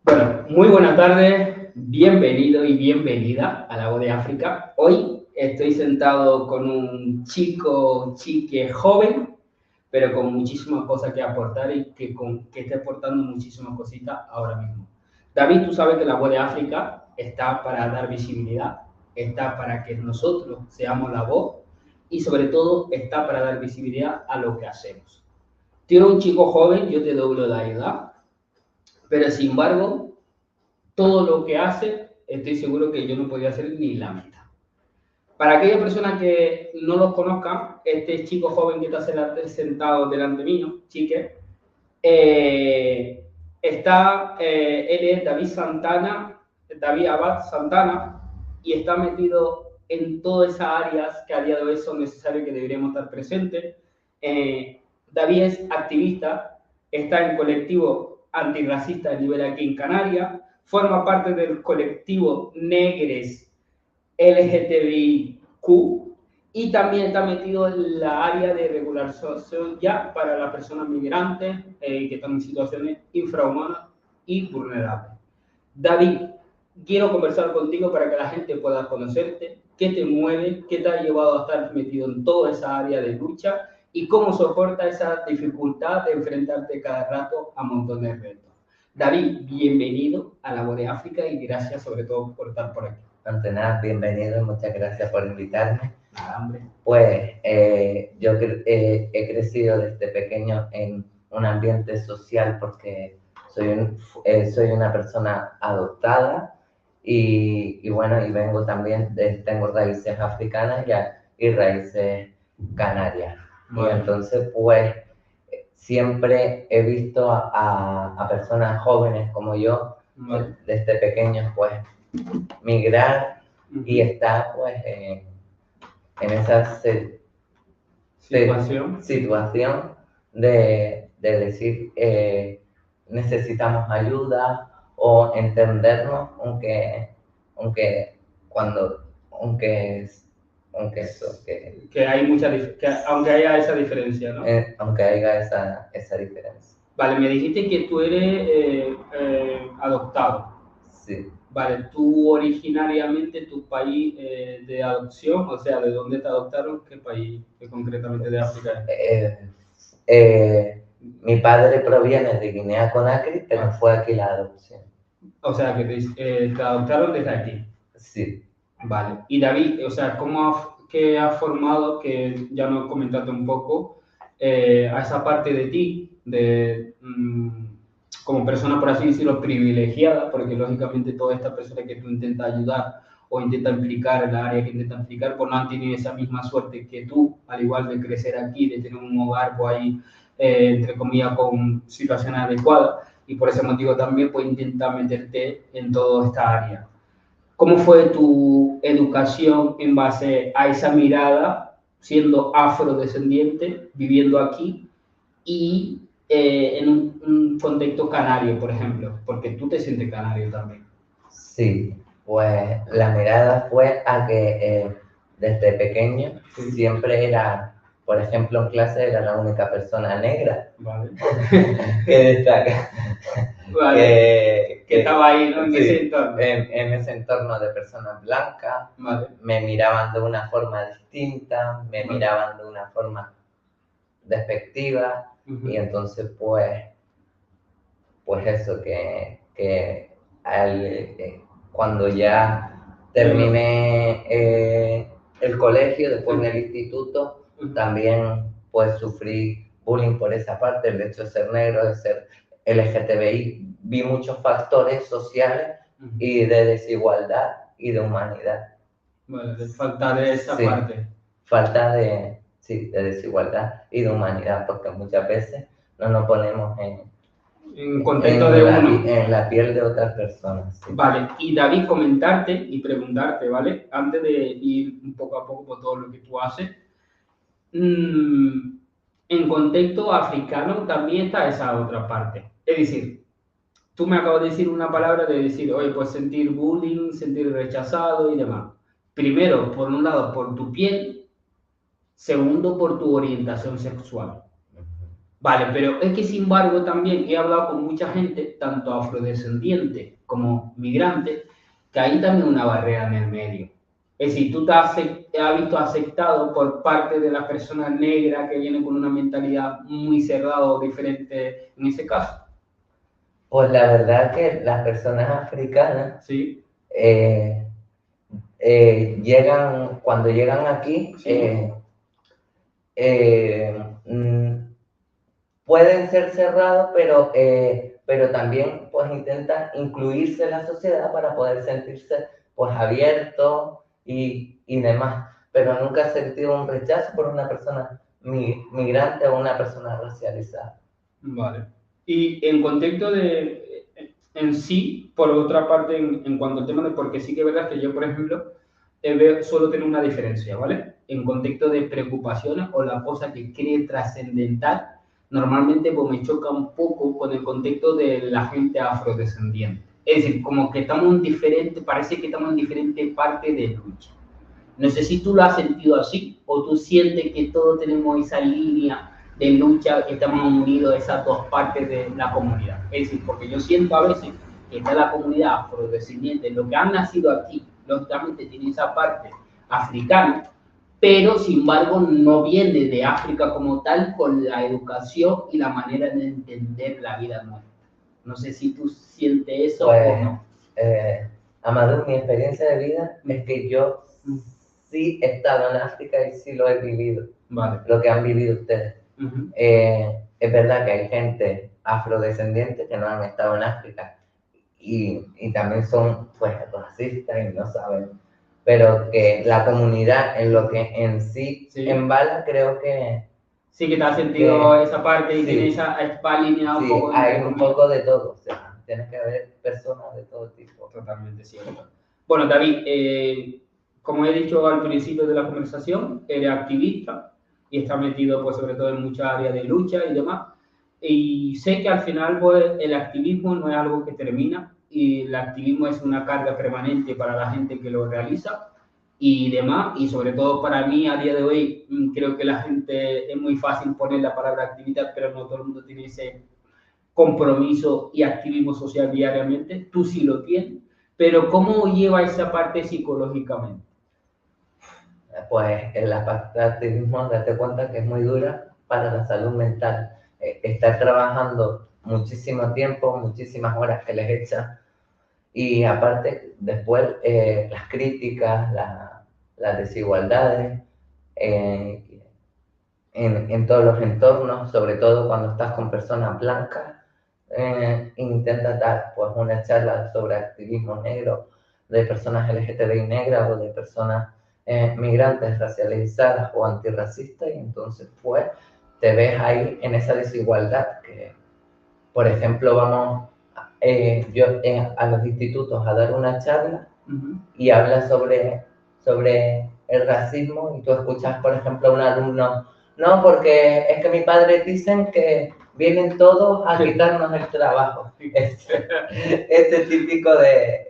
Bueno, muy buenas tardes, bienvenido y bienvenida a La Voz de África. Hoy estoy sentado con un chique joven, pero con muchísimas cosas que aportar y que esté aportando muchísimas cositas ahora mismo. David, tú sabes que La Voz de África está para dar visibilidad, está para que nosotros seamos la voz y sobre todo está para dar visibilidad a lo que hacemos. Tú eres un chico joven, yo te doblo la edad, pero sin embargo todo lo que hace, estoy seguro que yo no podía hacer ni la mitad. Para aquellas personas que no los conozcan, este chico joven que está sentado delante mío, chique, él es David Santana, David Abad Santana, y está metido en todas esas áreas que a día de hoy son necesarias que deberíamos estar presentes. David es activista, está en colectivo antirracista a nivel aquí en Canarias, forma parte del colectivo Negres LGTBIQ y también está metido en la área de regularización ya para las personas migrantes que están en situaciones infrahumanas y vulnerables. David, quiero conversar contigo para que la gente pueda conocerte, qué te mueve, qué te ha llevado a estar metido en toda esa área de lucha y cómo soporta esa dificultad de enfrentarte cada rato a montones de retos. David, bienvenido a La Voz de África y gracias sobre todo por estar por aquí. Ante nada, bienvenido, muchas gracias por invitarme. Nada, hombre. Pues yo he crecido desde pequeño en un ambiente social porque soy una persona adoptada y bueno, y vengo también, tengo raíces africanas y raíces canarias. Bueno. Y entonces pues siempre he visto a personas jóvenes como yo, Vale. desde pequeños pues migrar y estar pues en esa situación de decir necesitamos ayuda o entendernos aunque hay aunque haya esa diferencia, ¿no? Aunque haya esa diferencia. Vale, me dijiste que tú eres adoptado. Sí. Vale, tú originariamente tu país de adopción, o sea, ¿de dónde te adoptaron? ¿Qué país concretamente de África es? Mi padre proviene de Guinea-Conakry, pero fue aquí la adopción. O sea, que te adoptaron desde aquí. Sí. Vale. Y David, o sea, ¿qué ha formado, que ya nos comentaste un poco, a esa parte de ti, como persona, por así decirlo, privilegiada, porque lógicamente todas estas personas que tú intentas ayudar o intentas implicar en la área que intentas implicar, pues no han tenido esa misma suerte que tú, al igual de crecer aquí, de tener un hogar, pues ahí, entre comillas, con situaciones adecuadas, y por ese motivo también, pues intentar meterte en toda esta área. ¿Cómo fue tu educación en base a esa mirada, siendo afrodescendiente, viviendo aquí y en un contexto canario, por ejemplo? Porque tú te sientes canario también. Sí, pues la mirada fue a que desde pequeño siempre era, por ejemplo, en clase era la única persona negra. Vale. que destaca. Vale. Que estaba ahí, ¿no? En Sí, ese entorno. En ese entorno de personas blancas. Vale. Me miraban de una forma distinta, me miraban de una forma despectiva. Y entonces pues eso, cuando ya terminé el colegio, después en el instituto, también pues sufrí bullying por esa parte, el hecho de ser negro, de ser LGTBI. Vi muchos factores sociales y de desigualdad y de humanidad. Bueno, de falta de esa parte. Falta de desigualdad y de humanidad, porque muchas veces no nos ponemos en contexto de uno. En la piel de otras personas. Sí. Vale, y David, comentarte y preguntarte, ¿vale? Antes de ir un poco a poco por todo lo que tú haces, en contexto africano también está esa otra parte. Es decir, tú me acabas de decir una palabra de decir, oye, pues sentir bullying, sentir rechazado y demás. Primero, por un lado, por tu piel. Segundo, por tu orientación sexual. Vale, pero es que sin embargo también he hablado con mucha gente, tanto afrodescendiente como migrante, que hay también una barrera en el medio. Es decir, tú te has visto aceptado por parte de las personas negras que vienen con una mentalidad muy cerrada o diferente en ese caso. Pues la verdad que las personas africanas Sí, cuando llegan aquí, sí, eh, mm, pueden ser cerrados, pero también pues intentan incluirse en la sociedad para poder sentirse pues abiertos y demás. Pero nunca he sentido un rechazo por una persona migrante o una persona racializada. vale. Y en contexto de, en sí, por otra parte, en cuanto al tema de, porque sí que es verdad que yo, por ejemplo, suelo tener una diferencia, ¿vale? En contexto de preocupaciones o la cosa que cree trascendental, normalmente pues, me choca un poco con el contexto de la gente afrodescendiente. Es decir, como que estamos en diferente, parece que estamos en diferente parte de lucha. No sé si tú lo has sentido así o tú sientes que todos tenemos esa línea de lucha, que estamos unidos a esas dos partes de la comunidad. Es decir, porque yo siento a veces que está la comunidad afrodescendiente, los que han nacido aquí, lógicamente tienen esa parte africana, pero sin embargo no viene de África como tal con la educación y la manera de entender la vida nuestra. No sé si tú sientes eso o Pues, no. Amadou, mi experiencia de vida es que yo sí he estado en África y sí lo he vivido, Vale. lo que han vivido ustedes. Uh-huh. Es verdad que hay gente afrodescendiente que no han estado en África y también son pues racistas y no saben, pero que la comunidad en lo que en sí, Sí. embala, creo que Sí, que te has sentido esa parte y sí, tiene esa, va alineada un sí, poco hay entre un comillas. poco de todo, o sea, tienes que haber personas de todo tipo. Totalmente cierto. Bueno, David, como he dicho al principio de la conversación, eres activista y estás metido, pues, sobre todo en muchas áreas de lucha y demás. Y sé que al final, pues, el activismo no es algo que termina y el activismo es una carga permanente para la gente que lo realiza y demás. Y sobre todo para mí, a día de hoy, creo que la gente es muy fácil poner la palabra actividad, pero no todo el mundo tiene ese compromiso y activismo social diariamente, tú sí lo tienes, pero ¿cómo lleva esa parte psicológicamente? Pues el activismo, date cuenta que es muy dura para la salud mental. Estar trabajando muchísimo tiempo, muchísimas horas que les echan y aparte después las críticas, las desigualdades eh, en todos los entornos, sobre todo cuando estás con personas blancas. Intenta dar pues una charla sobre activismo negro de personas LGTBI negras o de personas migrantes racializadas o antirracistas y entonces pues te ves ahí en esa desigualdad que, por ejemplo, vamos yo a los institutos a dar una charla y habla sobre el racismo y tú escuchas, por ejemplo, a un alumno, no, porque es que mis padres dicen que vienen todos a quitarnos el trabajo. Ese típico de,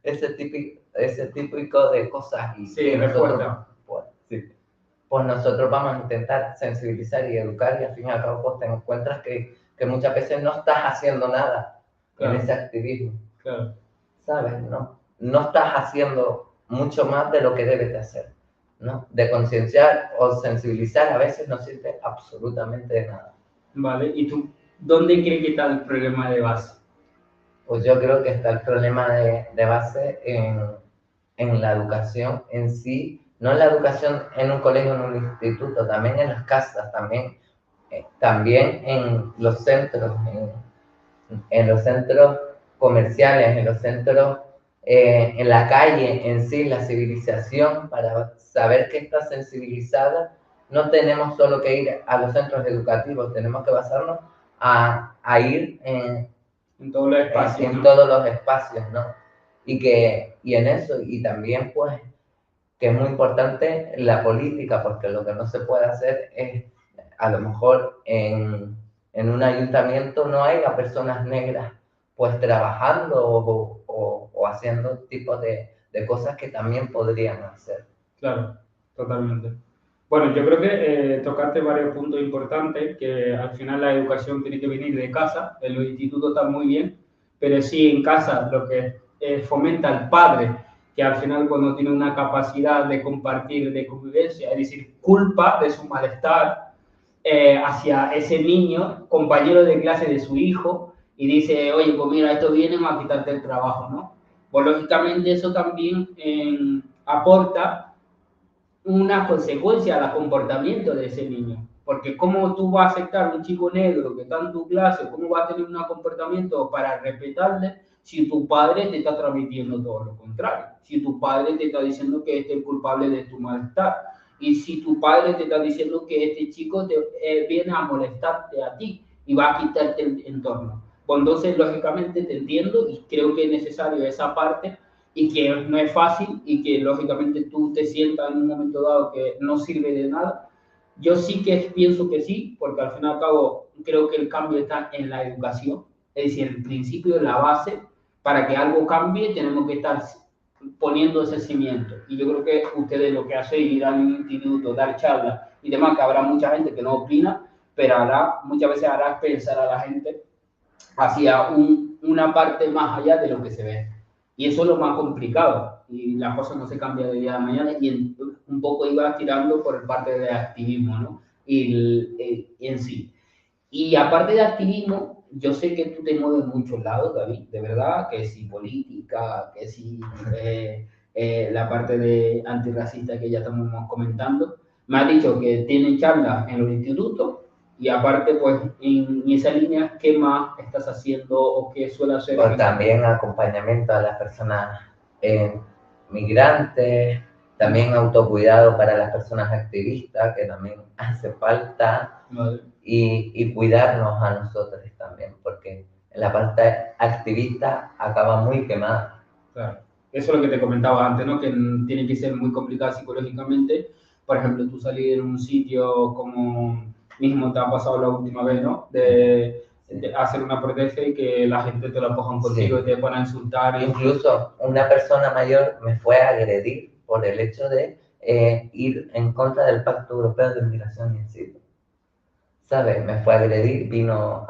ese típico de cosas Sí, y nosotros, respuesta. pues, sí, pues nosotros vamos a intentar sensibilizar y educar y al fin y al cabo pues te encuentras que muchas veces no estás haciendo nada en Claro, ese activismo, claro. ¿sabes? No estás haciendo mucho más de lo que debes de hacer, ¿no? De concienciar o sensibilizar a veces no sirve absolutamente de nada. Vale, ¿y tú dónde crees que está el problema de base? Pues yo creo que está el problema de base en la educación en sí, no en la educación en un colegio, en un instituto, también en las casas, también en los centros comerciales, en los centros, en la calle en sí, la civilización, para saber que está sensibilizada, no tenemos solo que ir a los centros educativos, tenemos que basarnos a ir En todos los espacios, en ¿no? todos los espacios, ¿no? Y en eso, y también pues que es muy importante la política, porque lo que no se puede hacer es, a lo mejor en un ayuntamiento no hay a personas negras pues trabajando o haciendo tipos de cosas que también podrían hacer. Claro, totalmente. Bueno, yo creo que tocaste varios puntos importantes, que al final la educación tiene que venir de casa, en los institutos está muy bien, pero sí en casa lo que fomenta al padre, que al final cuando tiene una capacidad de compartir, de convivencia, es decir, culpa de su malestar hacia ese niño, compañero de clase de su hijo, y dice, oye, pues mira, estos vienen a quitarte el trabajo, ¿no? Pues lógicamente eso también aporta una consecuencia al comportamiento de ese niño. Porque cómo tú vas a aceptar un chico negro que está en tu clase, cómo va a tener un comportamiento para respetarle si tu padre te está transmitiendo todo lo contrario, si tu padre te está diciendo que este es el culpable de tu malestar, y si tu padre te está diciendo que este chico te, viene a molestarte a ti y va a quitarte el entorno. Pues entonces, lógicamente, te entiendo y creo que es necesario esa parte y que no es fácil y que lógicamente tú te sientas en un momento dado que no sirve de nada. Yo sí que pienso que sí, porque al fin y al cabo creo que el cambio está en la educación, es decir, el principio, la base, para que algo cambie tenemos que estar poniendo ese cimiento. Y yo creo que ustedes lo que hacen es ir a un instituto, dar charlas y demás, que habrá mucha gente que no opina, pero hará, muchas veces hará pensar a la gente hacia una parte más allá de lo que se ve. Y eso es lo más complicado. Y la cosa no se cambia de día a mañana. Y un poco iba tirando por parte de activismo, ¿no? Y en sí. Y aparte de activismo, yo sé que tú te mueves en muchos lados, David, de verdad, que si política, que si la parte de antirracista que ya estamos comentando. Me has dicho que tienen charlas en los institutos y aparte, pues, en esa línea, ¿qué más estás haciendo o qué suele hacer en O esa línea? también acompañamiento a las personas migrantes, también autocuidado para las personas activistas, que también hace falta, Vale. y cuidarnos a nosotros también, porque la parte activista acaba muy quemada. Claro. Eso es lo que te comentaba antes, ¿no? Que tiene que ser muy complicado psicológicamente. Por ejemplo, tú salir en un sitio como mismo te ha pasado la última vez, ¿no? De hacer una protesta y que la gente te la cojan contigo Sí. y te van a insultar. Incluso una persona mayor me fue a agredir por el hecho de ir en contra del Pacto Europeo de Migración y Asilo. ¿Sabes? Me fue a agredir, vino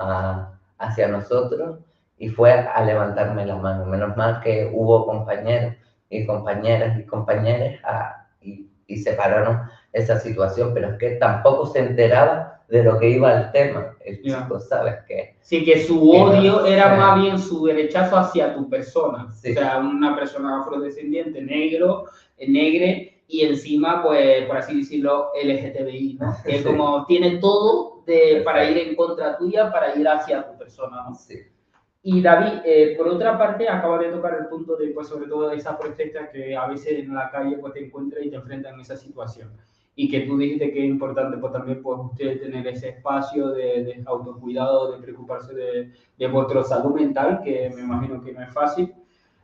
hacia nosotros y fue a levantarme la mano. Menos mal que hubo compañeros y compañeras y compañeros y separaron esa situación, pero es que tampoco se enteraba de lo que iba al tema. El chico, ¿sabes? Sí, que su Que no odio era sé. más bien su rechazo hacia tu persona. Sí. O sea, una persona afrodescendiente, negro, negre, y encima, pues, por así decirlo, LGTBI, ¿no? Que Sí. como tiene todo para ir en contra tuya, para ir hacia tu persona, ¿no? Sí. Y David, por otra parte, acaba de tocar el punto de, pues, sobre todo de esa protesta que a veces en la calle pues, te encuentras y te enfrentas en esa situación. Y que tú dijiste que es importante pues, también pues, ustedes tener ese espacio de autocuidado, de preocuparse de vuestra salud mental, que me imagino que no es fácil.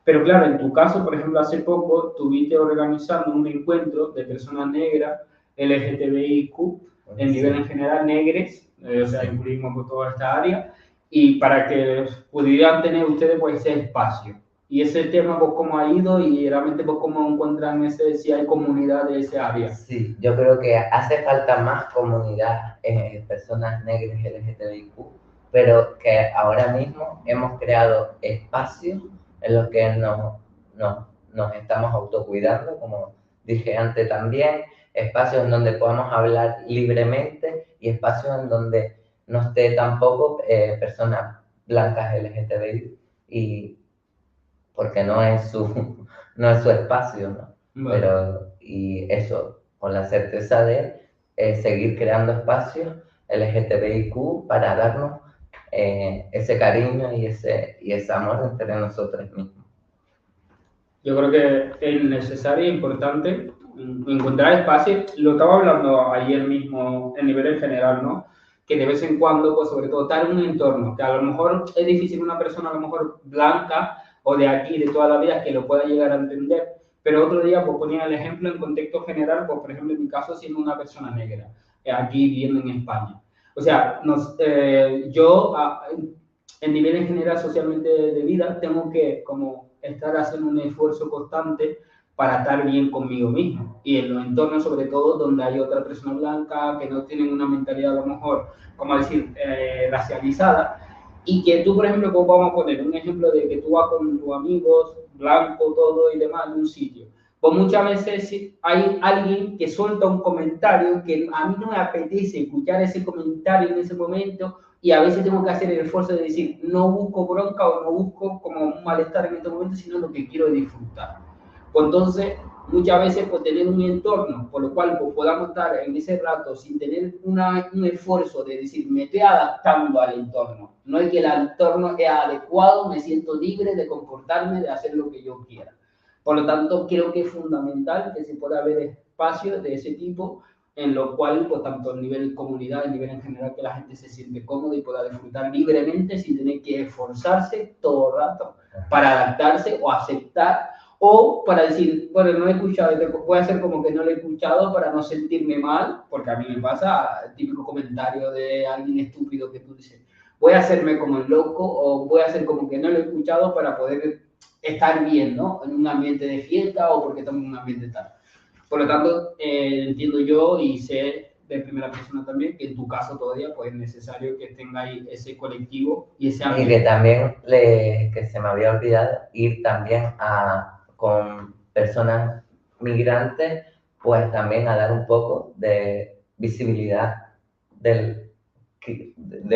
Pero claro, en tu caso, por ejemplo, hace poco estuviste organizando un encuentro de personas negras, LGTBIQ, en nivel en general negres, o sea, incluimos por toda esta área, y para que pudieran tener ustedes pues ese espacio. Y ese tema, pues, cómo ha ido y realmente, pues, cómo encuentran ese, si hay comunidad de ese área. Sí, yo creo que hace falta más comunidad, personas negras LGTBIQ, pero que ahora mismo hemos creado espacios en los que nos estamos autocuidando, como dije antes también, espacios en donde podamos hablar libremente y espacios en donde no esté tampoco personas blancas LGTBI, y porque no es su espacio, ¿no? Vale. Pero, y eso, con la certeza de seguir creando espacios LGTBIQ para darnos ese cariño y ese amor entre nosotros mismos. Yo creo que es necesario e importante encontrar espacios. Lo estaba hablando ayer mismo en nivel en general, ¿no? Que de vez en cuando, pues sobre todo, estar en un entorno que a lo mejor es difícil una persona a lo mejor blanca o de aquí, de toda la vida, que lo pueda llegar a entender. Pero otro día, pues ponía el ejemplo en contexto general, pues por ejemplo en mi caso siendo una persona negra, aquí viviendo en España. O sea, yo en nivel en general socialmente de vida tengo que como estar haciendo un esfuerzo constante para estar bien conmigo mismo. Y en los entornos, sobre todo, donde hay otra persona blanca, que no tienen una mentalidad a lo mejor, como decir, racializada, y que tú, por ejemplo, como vamos a poner un ejemplo de que tú vas con tus amigos, blanco, todo y demás, en un sitio. Pues muchas veces hay alguien que suelta un comentario que a mí no me apetece escuchar ese comentario en ese momento, y a veces tengo que hacer el esfuerzo de decir, no busco bronca o no busco como un malestar en este momento, sino lo que quiero es disfrutar. Pues entonces, muchas veces pues tener un entorno por lo cual pues, podamos estar en ese rato sin tener un esfuerzo de decir, me estoy adaptando al entorno. No es que el entorno es adecuado, me siento libre de comportarme, de hacer lo que yo quiera. Por lo tanto, creo que es fundamental que se pueda haber espacios de ese tipo en lo cual, pues, tanto a nivel comunidad, a nivel en general, que la gente se siente cómoda y pueda disfrutar libremente sin tener que esforzarse todo el rato para adaptarse o aceptar, o para decir, bueno, no he escuchado, voy a hacer como que no lo he escuchado para no sentirme mal, porque a mí me pasa el típico comentario de alguien estúpido que tú dices, voy a hacerme como el loco o voy a hacer como que no lo he escuchado para poder estar bien, ¿no? En un ambiente de fiesta o porque estamos en un ambiente tal. Por lo tanto, entiendo yo y sé de primera persona también que en tu caso todavía pues, es necesario que tengáis ese colectivo y ese ambiente. Y que también, que se me había olvidado, ir también con personas migrantes, pues también a dar un poco de visibilidad de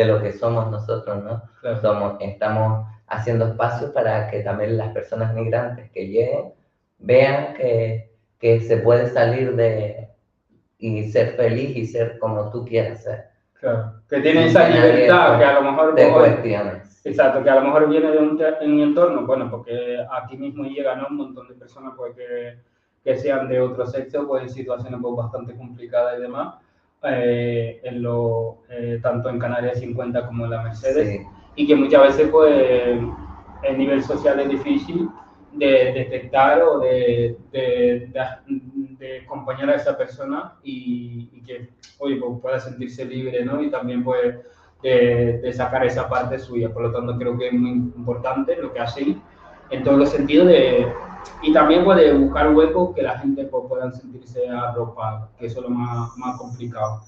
lo que somos nosotros, ¿no? Claro. Estamos haciendo espacios para que también las personas migrantes que lleguen vean que se puede salir y ser feliz y ser como tú quieras ser. Claro, que tiene esa libertad que a lo mejor... De cuestiones. Exacto, que a lo mejor viene de un entorno, bueno, porque aquí mismo llegan, ¿no?, un montón de personas pues, que sean de otro sexo, pues en situaciones pues, bastante complicadas y demás, tanto en Canarias 50 como en la Mercedes, Sí. Y que muchas veces pues el nivel social es difícil de detectar o de acompañar a esa persona y que, oye, pues pueda sentirse libre, ¿no? Y también pues de sacar esa parte suya. Por lo tanto, creo que es muy importante lo que hacéis en todos los sentidos y también puede buscar huecos que la gente pues, pueda sentirse arropada, que eso es lo más complicado.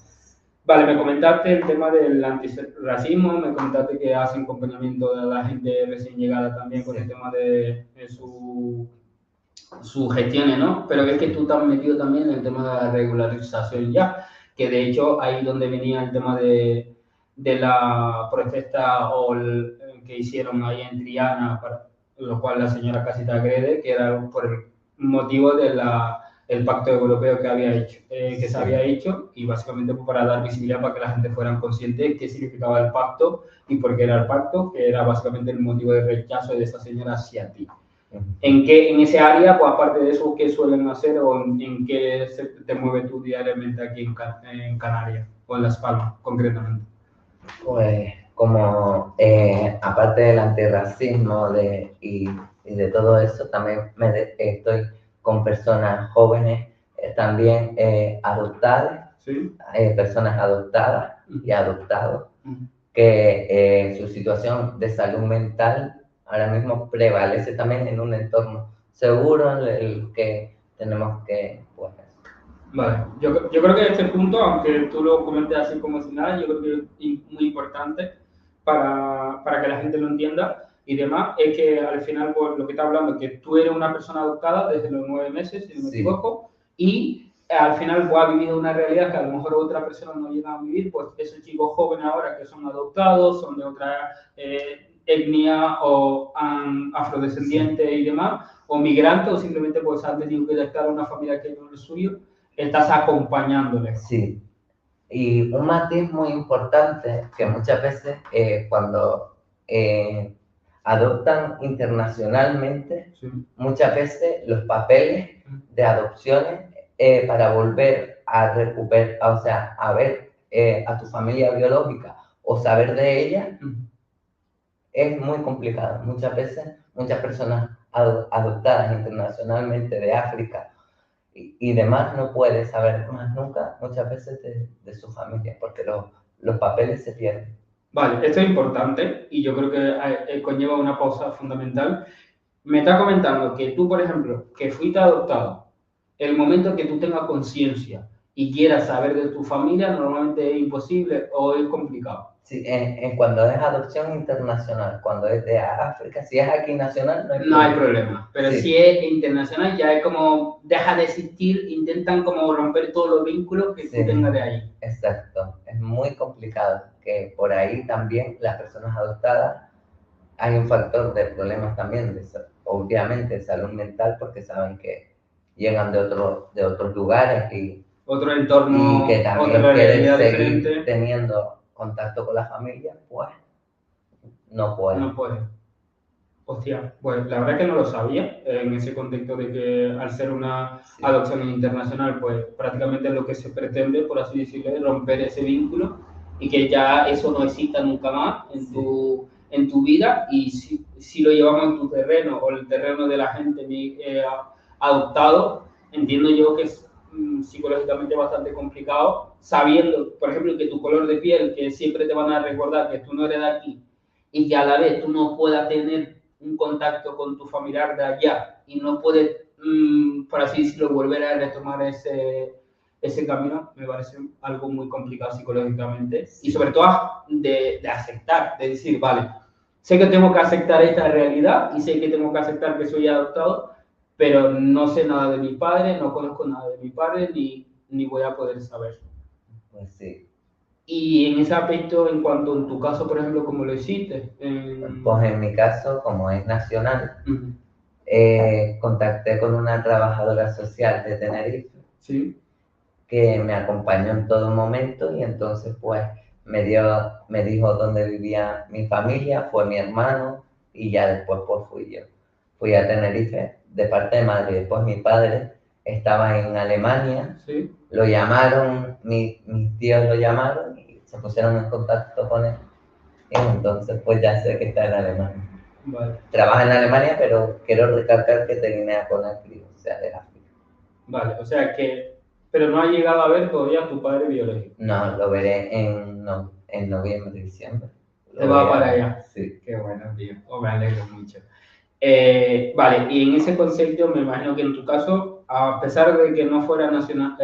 Vale, me comentaste el tema del antirracismo, me comentaste que hacen acompañamiento de la gente recién llegada también con el tema de sus gestiones, ¿no? Pero es que tú te has metido también en el tema de la regularización ya, que de hecho ahí donde venía el tema de la protesta que hicieron ahí en Triana, para lo cual la señora casi te agrede, que era por el motivo de el pacto europeo que había hecho, que se había hecho, y básicamente para dar visibilidad para que la gente fuera consciente de qué significaba el pacto y por qué era el pacto, que era básicamente el motivo de rechazo de esa señora hacia ti. En ese área, pues aparte de eso, ¿qué suelen hacer o en qué te mueves tú diariamente aquí en Canarias o en Las Palmas, concretamente? Pues como aparte del antirracismo y de todo eso, también estoy con personas jóvenes también adoptadas, ¿Sí? Personas adoptadas y adoptados, que su situación de salud mental ahora mismo prevalece también en un entorno seguro en el que tenemos que, pues... Vale, yo creo que este punto, aunque tú lo comentes así como si nada, yo creo que es muy importante para que la gente lo entienda y demás, es que al final, pues, lo que está hablando es que tú eres una persona adoptada desde los 9 meses, si no me equivoco, y al final pues, has vivido una realidad que a lo mejor otra persona no llega a vivir, pues esos chicos jóvenes ahora que son adoptados, son de otra etnia o afrodescendientes y demás, o migrantes, o simplemente pues han tenido que adaptar a una familia que no es suyo, estás acompañándole. Sí. Y un matiz muy importante que muchas veces cuando adoptan internacionalmente, sí, muchas veces los papeles de adopciones para volver a recuperar, o sea, a ver a tu familia biológica o saber de ella, es muy complicado. Muchas veces, muchas personas adoptadas internacionalmente de África y demás no puede saber más nunca, muchas veces, de su familia, porque los papeles se pierden. Vale, esto es importante y yo creo que conlleva una pausa fundamental, Me está comentando que tú, por ejemplo, que fuiste adoptado, el momento que tú tengas conciencia y quieras saber de tu familia, normalmente es imposible o es complicado. Sí, cuando es adopción internacional, cuando es de África, si es aquí nacional, no hay No hay problema. problema, pero Sí. si es internacional ya es como deja de existir, intentan como romper todos los vínculos que Sí, tú tengas de ahí. exacto. Es muy complicado que por ahí también las personas adoptadas hay un factor de problemas también, obviamente, de salud mental, porque saben que llegan de otros lugares Otro y entorno, que otra también quieren realidad seguir diferente, teniendo contacto con la familia, pues no no pueden. puede. Hostia, pues la verdad que no lo sabía en ese contexto de que al ser una Sí, adopción internacional, pues prácticamente lo que se pretende, por así decirlo, es romper ese vínculo y que ya eso no exista nunca más en tu vida y si lo llevamos en tu terreno o el terreno de la gente adoptado, entiendo yo que es psicológicamente bastante complicado, sabiendo, por ejemplo, que tu color de piel, que siempre te van a recordar que tú no eres de aquí y que a la vez tú no puedas tener un contacto con tu familiar de allá y no puedes, por así decirlo, volver a retomar ese camino, me parece algo muy complicado psicológicamente y sobre todo de aceptar, de decir, vale, sé que tengo que aceptar esta realidad y sé que tengo que aceptar que soy adoptado, pero no sé nada de mi padre, no conozco nada de mi padre ni voy a poder saber. pues sí. Y en ese aspecto, en cuanto en tu caso, por ejemplo, como lo hiciste, Pues en mi caso, como es nacional, uh-huh. contacté con una trabajadora social de Tenerife ¿Sí? que me acompañó en todo momento y entonces pues me dijo dónde vivía mi familia, fue mi hermano y ya después pues fui yo. Fui a Tenerife de parte de madre, después mi padre estaba en Alemania, ¿Sí? lo llamaron, mis tíos lo llamaron y se pusieron en contacto con él y entonces pues ya sé que está en Alemania. Vale. Trabaja en Alemania, pero quiero recalcar que de Guinea-Conakry, o sea, de África. Vale, o sea que, pero no ha llegado a ver todavía a tu padre biológico. No, lo veré en noviembre, diciembre. Te Lo va voy para a ver, allá. sí. Qué bueno, tío. Oh, me alegro mucho. Vale, y en ese concepto me imagino que en tu caso, a pesar de que no fuera nacional,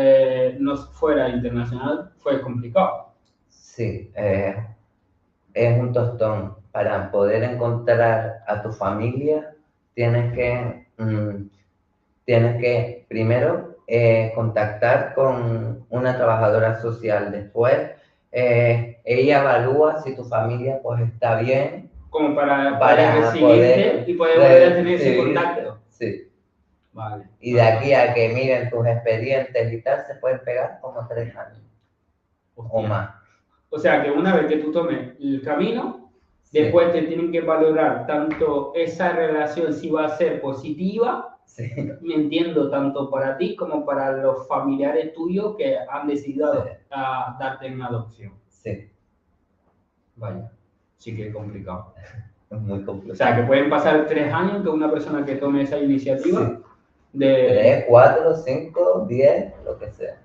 no fuera internacional, fue complicado. Sí, es un tostón. Para poder encontrar a tu familia, tienes que primero contactar con una trabajadora social. Después, ella evalúa si tu familia pues está bien Como para el para siguiente poder y poder volver a tener ese recibir. contacto. Sí. Vale, Y de vale, aquí vale. a que miren tus expedientes y tal, se pueden pegar como 3 años o Hostia. más. O sea que una vez que tú tomes el camino, Sí, después te tienen que valorar tanto esa relación si va a ser positiva, sí, me entiendo, tanto para ti como para los familiares tuyos que han sí, decidido darte en adopción. sí. Vaya, sí que es complicado. Es muy O sea, que complicado. pueden pasar 3 años que una persona que tome esa iniciativa Sí. de... 3, 4, 5, 10, lo que sea.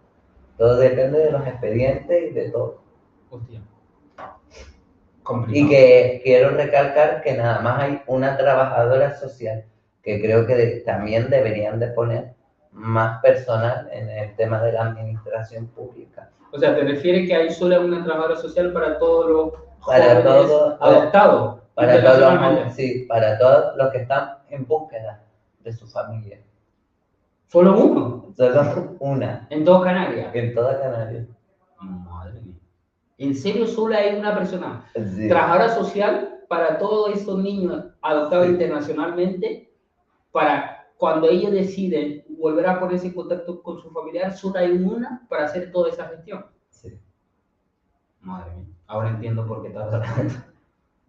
Todo depende de los expedientes y de todo. Hostia, Y complicado. que quiero recalcar que nada más hay una trabajadora social, que creo que también deberían de poner más personal en el tema de la administración pública. O sea, ¿te refieres que hay solo una trabajadora social para todos los Para jóvenes todo, adoptados internacionalmente? sí, para todos los que están en búsqueda de su familia. ¿Solo uno? Solo una, En todo Canarias. en toda Canarias. Madre mía. ¿En serio solo hay una persona Sí, trabajadora social para todos esos niños adoptados sí, internacionalmente? Para cuando ellos deciden volver a ponerse en contacto con su familiar, solo hay una para hacer toda esa gestión. sí. Madre mía, ahora entiendo por qué tarda tanto.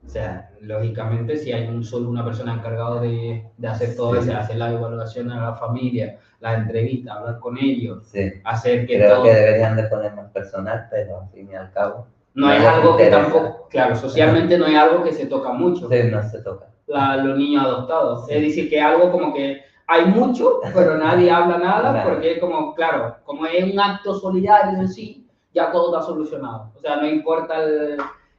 O sea, lógicamente, si hay solo una persona encargada de hacer todo eso, Sí, hacer la evaluación a la familia, la entrevista, hablar con ellos, sí. hacer que Creo que todo... deberían de poner más personal, pero al fin y al cabo No no es les algo que interesa. tampoco, claro, socialmente no es algo que se toca mucho, Sí, no se toca. los niños adoptados. Sí. Es decir, que es algo como que hay mucho, pero nadie habla nada, Nada. porque es como, claro, como es un acto solidario en sí, ya todo está solucionado. O sea, no importa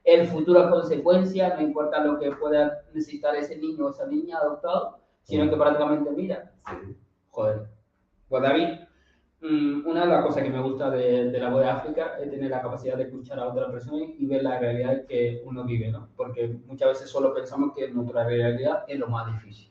el futuro consecuencia, no importa lo que pueda necesitar ese niño o esa niña adoptado, sino que prácticamente mira. Sí. Joder. Pues David, una de las cosas que me gusta de la voz de África es tener la capacidad de escuchar a otra persona y ver la realidad que uno vive, ¿no? Porque muchas veces solo pensamos que nuestra realidad es lo más difícil,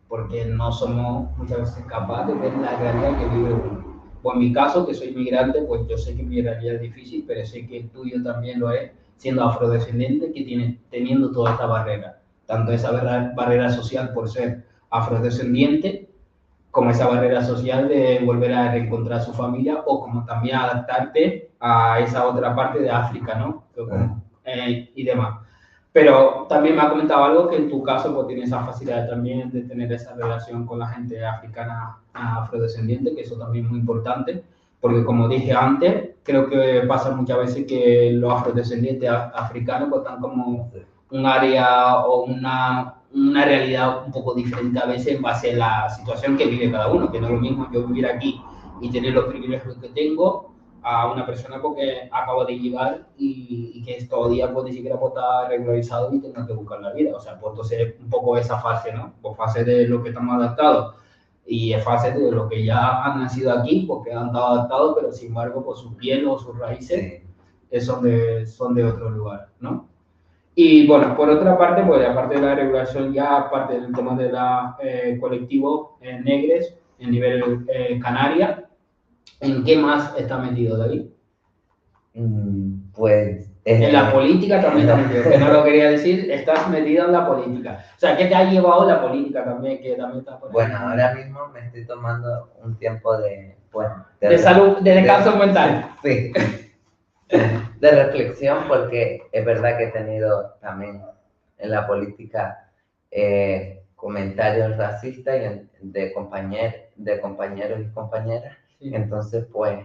porque no somos muchas veces capaces de ver la realidad que vive uno. Pues en mi caso, que soy inmigrante, pues yo sé que mi realidad es difícil, pero sé que el tuyo también lo es, siendo afrodescendiente, que teniendo toda esta barrera, tanto esa barrera social por ser afrodescendiente, como esa barrera social de volver a reencontrar a su familia o como también adaptarte a esa otra parte de África, ¿no? Y demás. Pero también me ha comentado algo que en tu caso pues tienes esa facilidad también de tener esa relación con la gente africana afrodescendiente, que eso también es muy importante, porque como dije antes, creo que pasa muchas veces que los afrodescendientes africanos pues están como un área o una realidad un poco diferente a veces en base a la situación que vive cada uno, que no es lo mismo yo vivir aquí y tener los privilegios que tengo a una persona que acabo de llegar y que todavía pues ni siquiera puede estar regularizado y tenga que buscar la vida. O sea, pues entonces un poco esa fase, ¿no? Pues fase de lo que estamos adaptados y es fase de lo que ya han nacido aquí, porque han estado adaptados, pero sin embargo, pues su piel o sus raíces son de otro lugar, ¿no? Y bueno, por otra parte, pues aparte de la regulación, ya aparte del tema de la colectivo negres en nivel Canaria, ¿en qué más está metido, David? Pues... En la política también está metido, que no lo quería decir, estás metido en la política. O sea, ¿qué te ha llevado la política también? Que también está por ahí. Bueno, ahora mismo me estoy tomando un tiempo de, pues, de salud, de descanso mental. Sí. De reflexión, porque es verdad que he tenido también en la política comentarios racistas de compañeros y compañeras. Sí. Entonces, pues,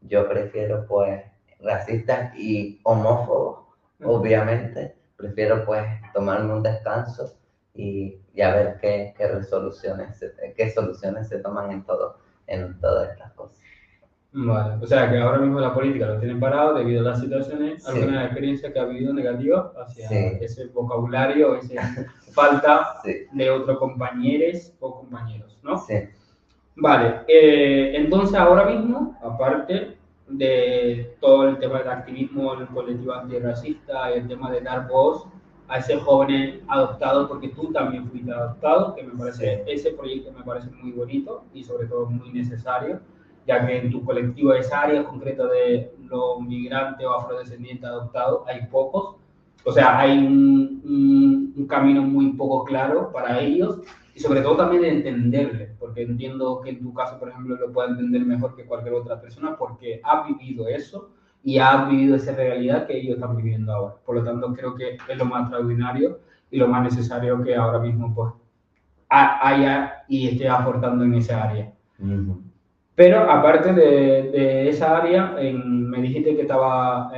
yo prefiero, pues, racistas y homófobos, obviamente. Prefiero, pues, tomarme un descanso y a ver qué soluciones se toman en todas estas cosas. Vale, o sea que ahora mismo la política lo tienen parado debido a las situaciones, alguna experiencia que ha habido negativa hacia ese vocabulario, esa falta de otros compañeros o compañeros, ¿no? Sí. Vale, entonces ahora mismo, aparte de todo el tema del activismo, el colectivo antirracista, el tema de dar voz a ese joven adoptado, porque tú también fuiste adoptado, que me parece, ese proyecto me parece muy bonito y sobre todo muy necesario, ya que en tu colectivo, esa área concreta de los migrantes o afrodescendientes adoptados, hay pocos, o sea, hay un camino muy poco claro para ellos y sobre todo también de entenderle, porque entiendo que en tu caso, por ejemplo, lo pueda entender mejor que cualquier otra persona porque ha vivido eso y ha vivido esa realidad que ellos están viviendo ahora. Por lo tanto, creo que es lo más extraordinario y lo más necesario que ahora mismo pues haya y esté aportando en esa área. Pero aparte de esa área, me dijiste que estaba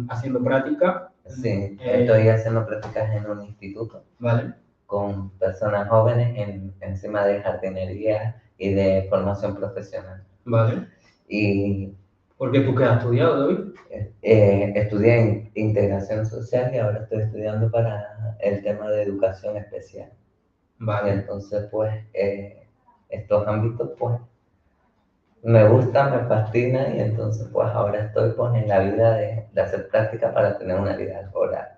haciendo práctica. Sí, estoy haciendo prácticas en un instituto. Vale. Con personas jóvenes encima de jardinería y de formación profesional. Vale. Y ¿por qué tú qué has estudiado, David? Estudié integración social y ahora estoy estudiando para el tema de educación especial. Vale. Entonces, pues, estos ámbitos, pues, me gustan, me fascinan y entonces, pues, ahora estoy pues, en la vida de hacer práctica para tener una vida laboral.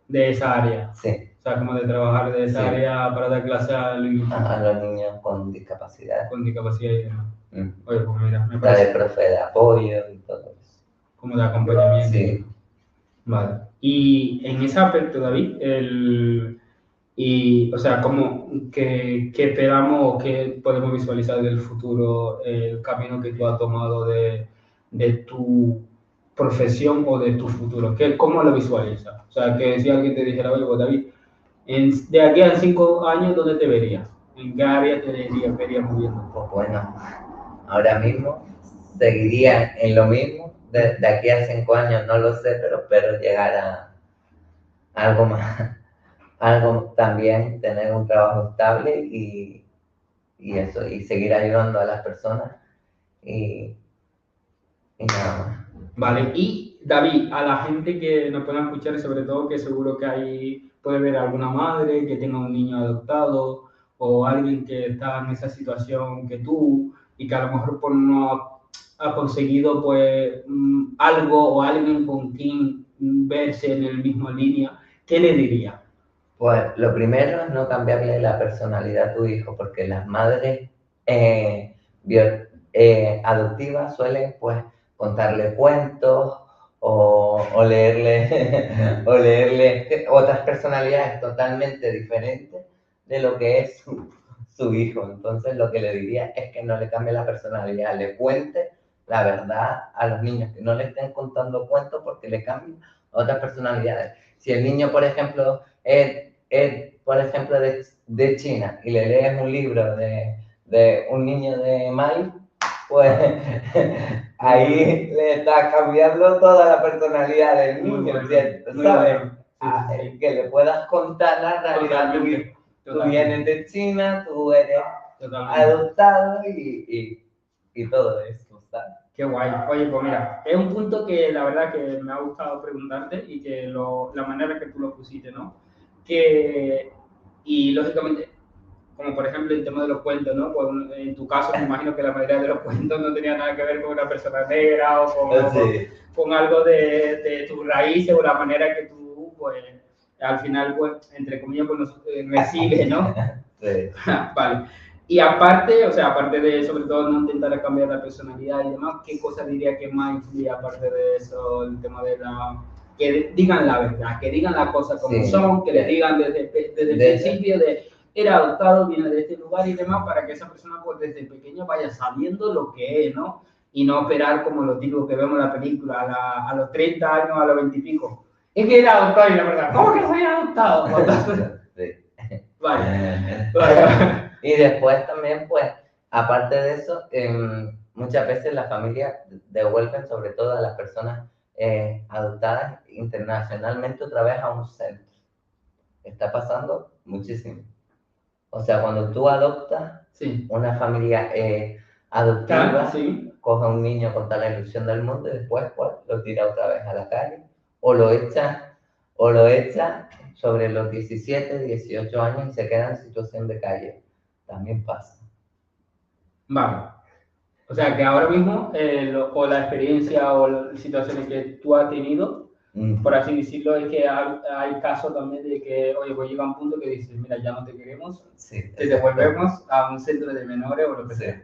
¿De esa área? Sí. O sea, como de trabajar de esa área para dar clase a los niños. A los niños con discapacidad. Con discapacidad y demás. Oye, pues mira, me parece. De profe de apoyo y todo eso. Como de acompañamiento. Sí. Vale. Y en ese aspecto, David, o sea, ¿qué esperamos o qué podemos visualizar del futuro, el camino que tú has tomado de tu profesión o de tu futuro? ¿Cómo lo visualizas? O sea, que si alguien te dijera, oye, pues, David, de aquí a 5 años, ¿dónde te verías? ¿En qué área te verías moviendo? Pues bueno, ahora mismo seguiría en lo mismo. De aquí a 5 años no lo sé, pero espero llegar a algo más. Algo también, tener un trabajo estable y eso, y seguir ayudando a las personas y nada más. Vale, y David, a la gente que nos pueda escuchar, sobre todo que seguro que puede ver alguna madre que tenga un niño adoptado o alguien que está en esa situación que tú y que a lo mejor pues, no ha conseguido pues algo o alguien con quien verse en el mismo línea, ¿qué le diría? Pues lo primero es no cambiarle la personalidad a tu hijo, porque las madres eh, adoptivas suelen pues contarle cuentos o leerle, o leerle otras personalidades totalmente diferentes de lo que es su hijo. Entonces lo que le diría es que no le cambie la personalidad, le cuente la verdad a los niños, que no le estén contando cuentos porque le cambian otras personalidades. Si el niño, por ejemplo, por ejemplo, de China y le lees un libro de un niño de Mali, pues ahí le está cambiando toda la personalidad del niño, bueno, ¿cierto? muy ¿Sabes? bueno. Sí. Que le puedas contar la realidad. Tú vienes de China, tú eres adoptado y todo eso, ¿sabes? Qué guay. Oye, pues mira, es un punto que la verdad que me ha gustado preguntarte y que la manera que tú lo pusiste, ¿no? Y lógicamente, como por ejemplo el tema de los cuentos, ¿no? Pues en tu caso me imagino que la mayoría de los cuentos no tenía nada que ver con una persona negra o Sí. con algo de tus raíces o la manera que tú, pues, al final, pues, entre comillas, pues, recibes, ¿no? Sí. Vale. Y aparte, o sea, aparte de sobre todo no intentar cambiar la personalidad y demás, ¿qué cosa diría que más influye aparte de eso, el tema de que digan la verdad, que digan las cosas como son, que le digan desde el principio de era adoptado, viene de este lugar y demás, para que esa persona pues desde pequeño vaya sabiendo lo que es, ¿no? Y no esperar como lo digo que vemos en la película, a los 30 años, a los 20 y pico. Es que era adoptado y la verdad, ¿cómo que soy adoptado? Sí. Vale. Y después también, pues, aparte de eso, muchas veces las familias devuelven sobre todo a las personas adoptadas internacionalmente otra vez a un centro. Está pasando muchísimo. O sea, cuando tú adoptas una familia adoptiva, coge a un niño con toda la ilusión del mundo y después pues, lo tira otra vez a la calle o lo echa sobre los 17, 18 años y se queda en situación de calle. También pasa. Vale. O sea, que ahora mismo, o la experiencia o las situaciones que tú has tenido, por así decirlo, es que hay casos también de que, oye, pues llega un punto que dices, mira, ya no te queremos, te devolvemos a un centro de menores o lo que sea.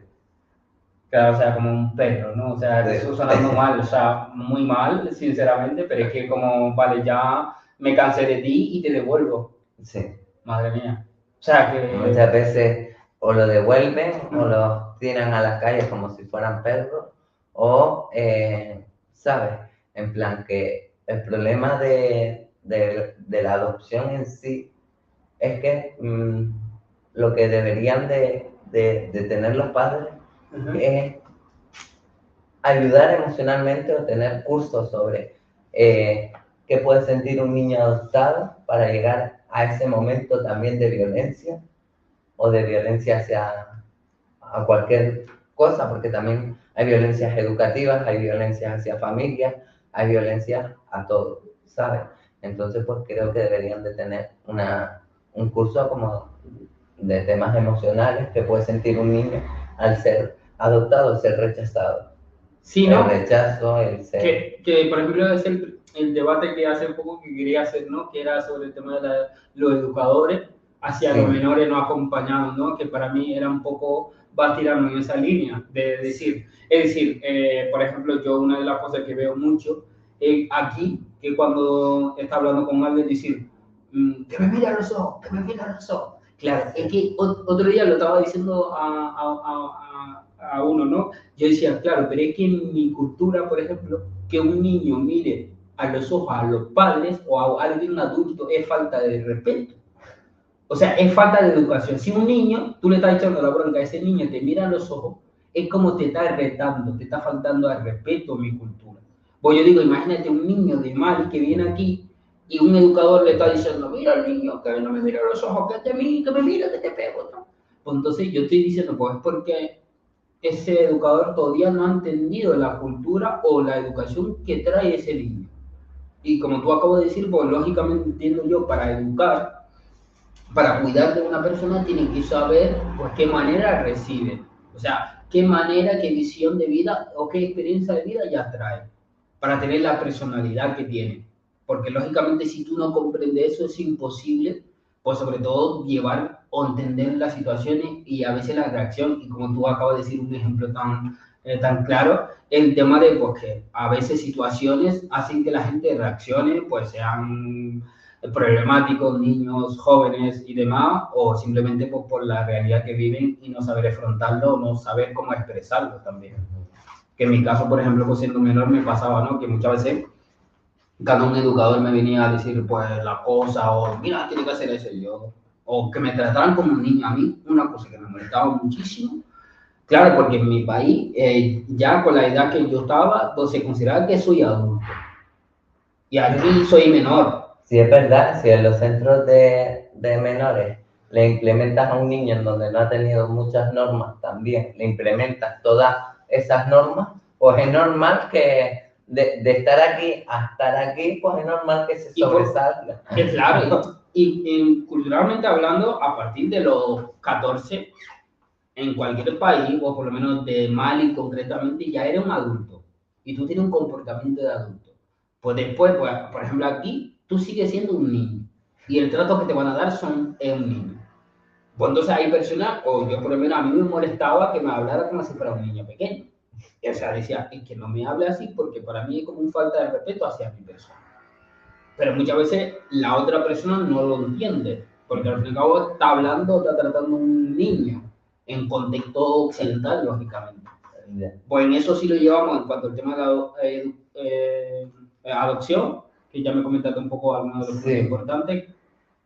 Claro, o sea, como un perro, ¿no? O sea, eso sonando mal, o sea, muy mal, sinceramente, pero es que como, vale, ya me cansé de ti y te devuelvo. Sí. Madre mía. O sea, que... Muchas veces o lo devuelven o los tiran a las calles como si fueran perros o, ¿sabes? En plan que el problema de la adopción en sí es que lo que deberían de tener los padres es ayudar emocionalmente o tener cursos sobre qué puede sentir un niño adoptado para llegar a ese momento también de violencia o de violencia hacia a cualquier cosa, porque también hay violencias educativas, hay violencias hacia familias, hay violencias a todo, ¿sabes? Entonces, pues creo que deberían de tener un curso como de temas emocionales que puede sentir un niño al ser adoptado, al ser rechazado. Sí, ¿no? El rechazo, el ser... Que por ejemplo, es el debate que hace poco que quería hacer, ¿no? Que era sobre el tema de los educadores hacia los menores no acompañados, ¿no? Que para mí era un poco, va tirando en esa línea de decir, es decir, por ejemplo, yo una de las cosas que veo mucho aquí, que cuando está hablando con alguien, decir, que me mira a los ojos, que me mira a los ojos. Claro, es que otro día lo estaba diciendo a uno, ¿no? Yo decía, claro, pero es que en mi cultura, por ejemplo, que un niño mire a los ojos a los padres o a alguien adulto es falta de respeto. O sea, es falta de educación. Si un niño, tú le estás echando la bronca a ese niño, te mira a los ojos, es como te está retando, te está faltando al respeto a mi cultura. Pues yo digo, imagínate un niño de Mali que viene aquí y un educador le está diciendo, mira al niño, que no me mira a los ojos, que me mira, que te pego, ¿no? Pues entonces yo estoy diciendo, pues es porque ese educador todavía no ha entendido la cultura o la educación que trae ese niño. Y como tú acabas de decir, pues lógicamente entiendo yo, para educar, para cuidar de una persona tiene que saber pues qué manera recibe, o sea, qué manera, qué visión de vida o qué experiencia de vida ya trae, para tener la personalidad que tiene. Porque lógicamente si tú no comprendes eso es imposible, pues sobre todo llevar o entender las situaciones y a veces la reacción, y como tú acabas de decir un ejemplo tan claro, el tema de pues, que a veces situaciones hacen que la gente reaccione, pues sean problemáticos, niños, jóvenes y demás, o simplemente pues, por la realidad que viven y no saber afrontarlo, no saber cómo expresarlo también. Que en mi caso, por ejemplo, pues siendo menor me pasaba, ¿no? Que muchas veces cuando un educador me venía a decir pues la cosa, o mira, tiene que hacer eso y yo, o que me trataran como un niño a mí, una cosa que me molestaba muchísimo. Claro, porque en mi país, ya con la edad que yo estaba, pues se consideraba que soy adulto. Y aquí soy menor. Si es verdad, si en los centros de menores le implementas a un niño en donde no ha tenido muchas normas también, le implementas todas esas normas, pues es normal que de estar aquí a estar aquí, pues es normal que se sobresalga. Claro, y culturalmente hablando, a partir de los 14, en cualquier país, o por lo menos de Mali concretamente, ya eres un adulto. Y tú tienes un comportamiento de adulto. Pues después, pues, por ejemplo, aquí, tú sigues siendo un niño. Y el trato que te van a dar es un niño. Pues entonces hay personas, o yo por lo menos a mí me molestaba que me hablara como si fuera un niño pequeño. O sea, decía, es que no me hable así porque para mí es como un falta de respeto hacia mi persona. Pero muchas veces la otra persona no lo entiende, porque al fin y al cabo está hablando, está tratando a un niño en contexto occidental, lógicamente. Pues en eso sí lo llevamos en cuanto al tema de la adopción, que ya me comentaste un poco algunos de los puntos importantes.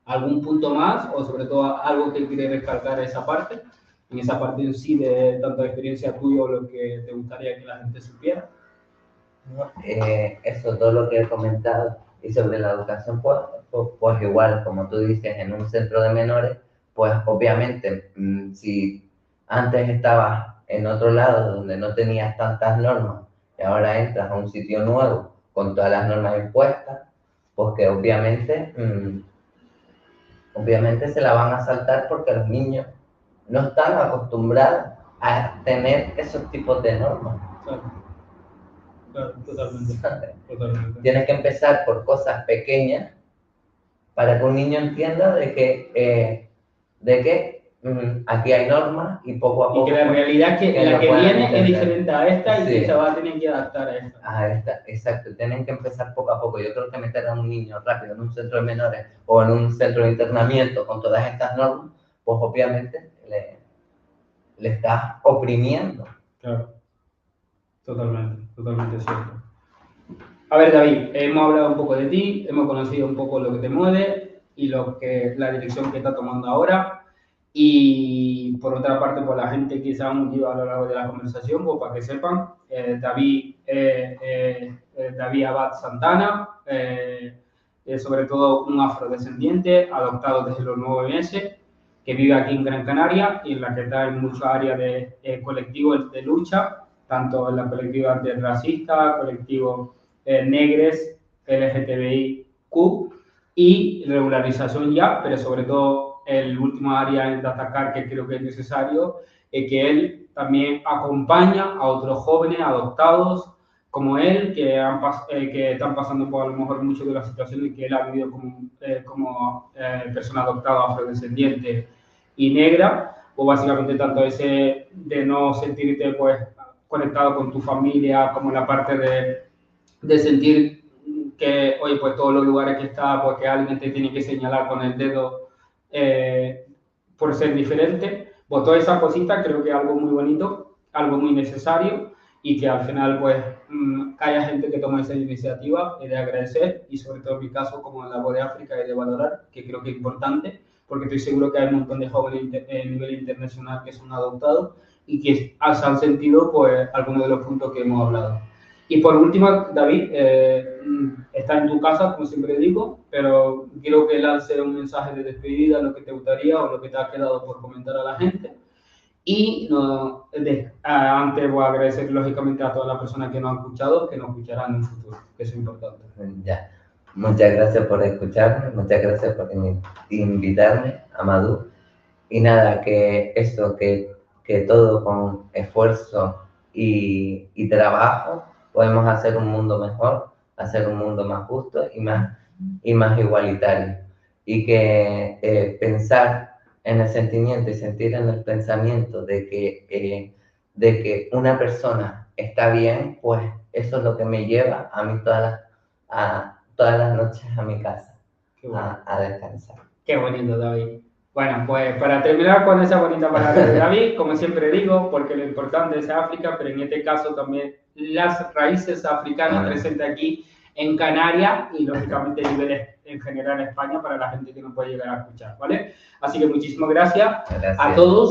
¿Algún punto más o sobre todo algo que quieres recalcar esa parte? En esa parte en sí de tanta experiencia tuya o lo que te gustaría que la gente supiera. Eso, todo lo que he comentado. Y sobre la educación, pues igual, como tú dices, en un centro de menores, pues obviamente, si antes estabas en otro lado donde no tenías tantas normas y ahora entras a un sitio nuevo con todas las normas impuestas, pues que obviamente se la van a saltar porque los niños no están acostumbrados a tener esos tipos de normas. Claro, totalmente. Tienes que empezar por cosas pequeñas para que un niño entienda de que aquí hay normas y poco a poco... Y que la realidad que la que viene entender. Es diferente a esta y que se va a tener que adaptar a esta. A esta, exacto. Tienen que empezar poco a poco. Yo creo que meter a un niño rápido en un centro de menores o en un centro de internamiento con todas estas normas, pues obviamente le estás oprimiendo. Claro. Totalmente cierto. A ver, David, hemos hablado un poco de ti, hemos conocido un poco lo que te mueve y la dirección que está tomando ahora. Y por otra parte, por la gente que se ha unido a lo largo de la conversación, pues para que sepan, David Abad Santana, es sobre todo un afrodescendiente, adoptado desde los 9 meses, que vive aquí en Gran Canaria y en la que está en muchas áreas de colectivos de lucha, tanto en la colectiva antirracista, colectivos negres, LGTBIQ y regularización ya, pero sobre todo el último área en destacar que creo que es necesario, es que él también acompaña a otros jóvenes adoptados como él, que están pasando por a lo mejor muchas de las situaciones que él ha vivido como persona adoptada afrodescendiente y negra, o básicamente tanto ese de no sentirte pues conectado con tu familia, como la parte de sentir que, oye, pues todos los lugares que está, pues que alguien te tiene que señalar con el dedo por ser diferente, pues todas esas cositas creo que es algo muy bonito, algo muy necesario y que al final pues que haya gente que toma esa iniciativa y de agradecer y sobre todo en mi caso como en la voz de África y de valorar, que creo que es importante porque estoy seguro que hay un montón de jóvenes a nivel internacional que son adoptados y que se han sentido pues algunos de los puntos que hemos hablado. Y por último, David, está en tu casa, como siempre digo, pero quiero que lance un mensaje de despedida, lo que te gustaría o lo que te ha quedado por comentar a la gente. Y antes voy a agradecer lógicamente a todas las personas que nos han escuchado, que nos escucharán en un futuro, que es importante. Ya. Muchas gracias por escucharme, muchas gracias por invitarme, Amadou. Y nada, que eso, que todo con esfuerzo y trabajo podemos hacer un mundo mejor, hacer un mundo más justo y más igualitario. Y que pensar en el sentimiento y sentir en el pensamiento de que una persona está bien, pues eso es lo que me lleva a mí todas las noches a mi casa a descansar. Qué bonito, David. Bueno, pues para terminar con esa bonita palabra de David, como siempre digo, porque lo importante es África, pero en este caso también las raíces africanas presentes aquí en Canarias y lógicamente niveles en general en España para la gente que no puede llegar a escuchar, ¿vale? Así que muchísimas gracias a todos.